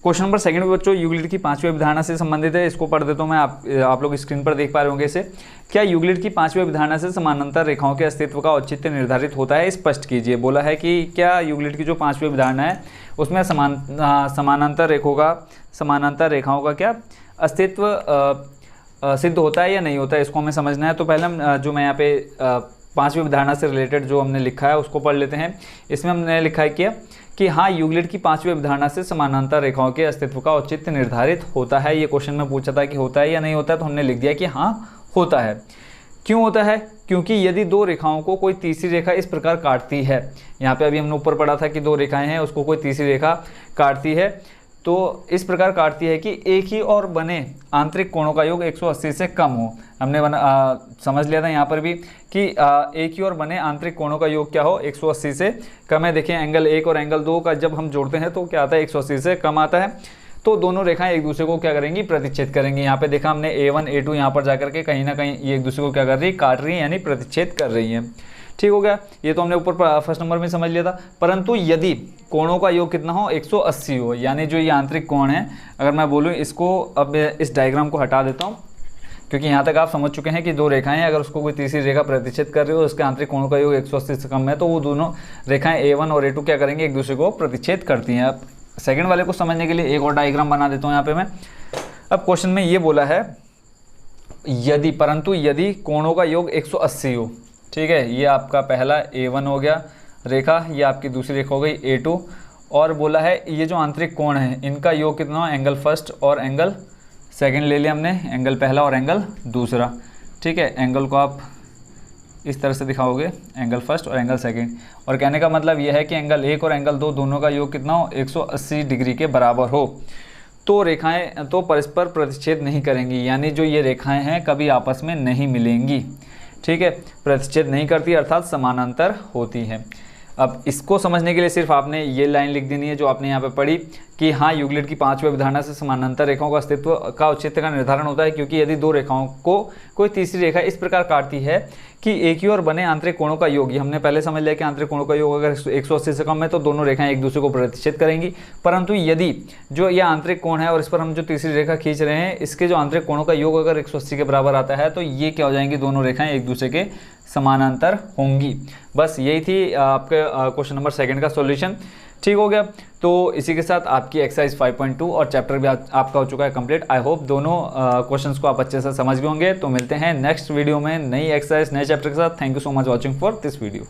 Question number second में बच्चों Euclid की पांचवी अभिधारणा से संबंधित है। इसको पढ़ देता हूँ मैं, आप लोग स्क्रीन पर देख पा रहे होंगे इसे। क्या यूक्लिड की पांचवी अभिधारणा से समानांतर रेखाओं के अस्तित्व का औचित्य निर्धारित होता है, स्पष्ट कीजिए। बोला है कि क्या यूक्लिड की जो पांचवी अभिधारणा है उसमें समानांतर रेखाओं का क्या अस्तित्व सिद्ध होता है या नहीं होता है, इसको हमें समझना है। तो पहले हम जो मैं यहाँ पे पांचवी अभिधारणा से रिलेटेड जो हमने लिखा है उसको पढ़ लेते हैं। इसमें हमने लिखा है कि हाँ, यूक्लिड की पांचवी अभिधारणा से समानांतर रेखाओं के अस्तित्व का औचित्य निर्धारित होता है। ये क्वेश्चन में पूछा था कि होता है या नहीं होता है, तो हमने लिख दिया कि हाँ होता है। क्यों होता है? क्योंकि यदि दो रेखाओं को कोई तीसरी रेखा इस प्रकार काटती है, यहाँ पे अभी हमने ऊपर पढ़ा था कि दो रेखाएं हैं, उसको कोई तीसरी रेखा काटती है, तो इस प्रकार काटती है कि एक ही और बने आंतरिक कोणों का योग 180 से कम हो। हमने समझ लिया था यहाँ पर भी कि एक ही और बने आंतरिक कोणों का योग क्या हो, 180 से कम है। देखिए एंगल 1 और एंगल 2 का जब हम जोड़ते हैं तो क्या आता है, 180 से कम आता है। तो दोनों रेखाएं एक दूसरे को क्या करेंगी, प्रतिच्छेद करेंगी। यहाँ पे देखा हमने A1 A2 यहाँ पर जाकर के कहीं ना कहीं ये एक दूसरे को क्या कर रही है, काट रही है, यानी प्रतिच्छेद कर रही है। ठीक हो गया, ये तो हमने ऊपर फर्स्ट नंबर में समझ लिया था। परंतु यदि कोणों का योग कितना हो, 180 हो, यानी जो ये आंतरिक कोण है, अगर मैं बोलूँ इसको, अब इस डायग्राम को हटा देता हूँ क्योंकि यहाँ तक आप समझ चुके हैं कि दो रेखाएं, अगर उसको कोई तीसरी रेखा प्रतिच्छेद कर रही हो, उसके आंतरिक कोणों का योग 180 से कम है, तो वो दोनों रेखाएं A1 और A2 क्या करेंगे, एक दूसरे को प्रतिच्छेद करती हैं। अब सेकंड वाले को समझने के लिए एक और डायग्राम बना देता हूँ यहाँ पे मैं। अब क्वेश्चन में ये बोला है यदि कोणों का योग 180 हो, ठीक है, ये आपका पहला A1 हो गया रेखा, ये आपकी दूसरी रेखा हो गई A2, और बोला है ये जो आंतरिक कोण है इनका योग कितना हो, एंगल फर्स्ट और एंगल सेकंड ले लिया हमने, एंगल पहला और एंगल दूसरा। ठीक है, एंगल को आप इस तरह से दिखाओगे, एंगल फर्स्ट और एंगल सेकंड, और कहने का मतलब यह है कि एंगल 1 और एंगल 2 दोनों का योग कितना हो, 180 डिग्री के बराबर हो, तो रेखाएं तो परस्पर प्रतिच्छेद नहीं करेंगी, यानी जो ये रेखाएं हैं कभी आपस में नहीं मिलेंगी। ठीक है, प्रतिच्छेद नहीं करती अर्थात समानांतर होती हैं। अब इसको समझने के लिए सिर्फ आपने ये लाइन लिख देनी है जो आपने यहाँ पे पढ़ी कि हाँ, यूक्लिड की पांचवी अभिधारणा से समानांतर रेखाओं का अस्तित्व का औचित्य का निर्धारण होता है, क्योंकि यदि दो रेखाओं को कोई तीसरी रेखा इस प्रकार काटती है कि एक ही और बने आंतरिक कोणों का योग, ये हमने पहले समझ लिया कि आंतरिक कोणों का योग अगर 180 से कम है तो दोनों रेखाएं एक दूसरे को प्रतिच्छेद करेंगी। परंतु यदि जो ये आंतरिक कोण है और इस पर हम जो तीसरी रेखा खींच रहे हैं, इसके जो आंतरिक कोणों का योग अगर 180 के बराबर आता है, तो ये क्या हो जाएंगी, दोनों रेखाएं एक दूसरे के समानांतर होंगी। बस यही थी आपके क्वेश्चन नंबर सेकंड का सॉल्यूशन। ठीक हो गया, तो इसी के साथ आपकी एक्सरसाइज 5.2 और चैप्टर भी आपका हो चुका है कंप्लीट। आई होप दोनों क्वेश्चंस को आप अच्छे से समझ गए होंगे। तो मिलते हैं नेक्स्ट वीडियो में नई एक्सरसाइज नए चैप्टर के साथ। Thank you so much watching for this video.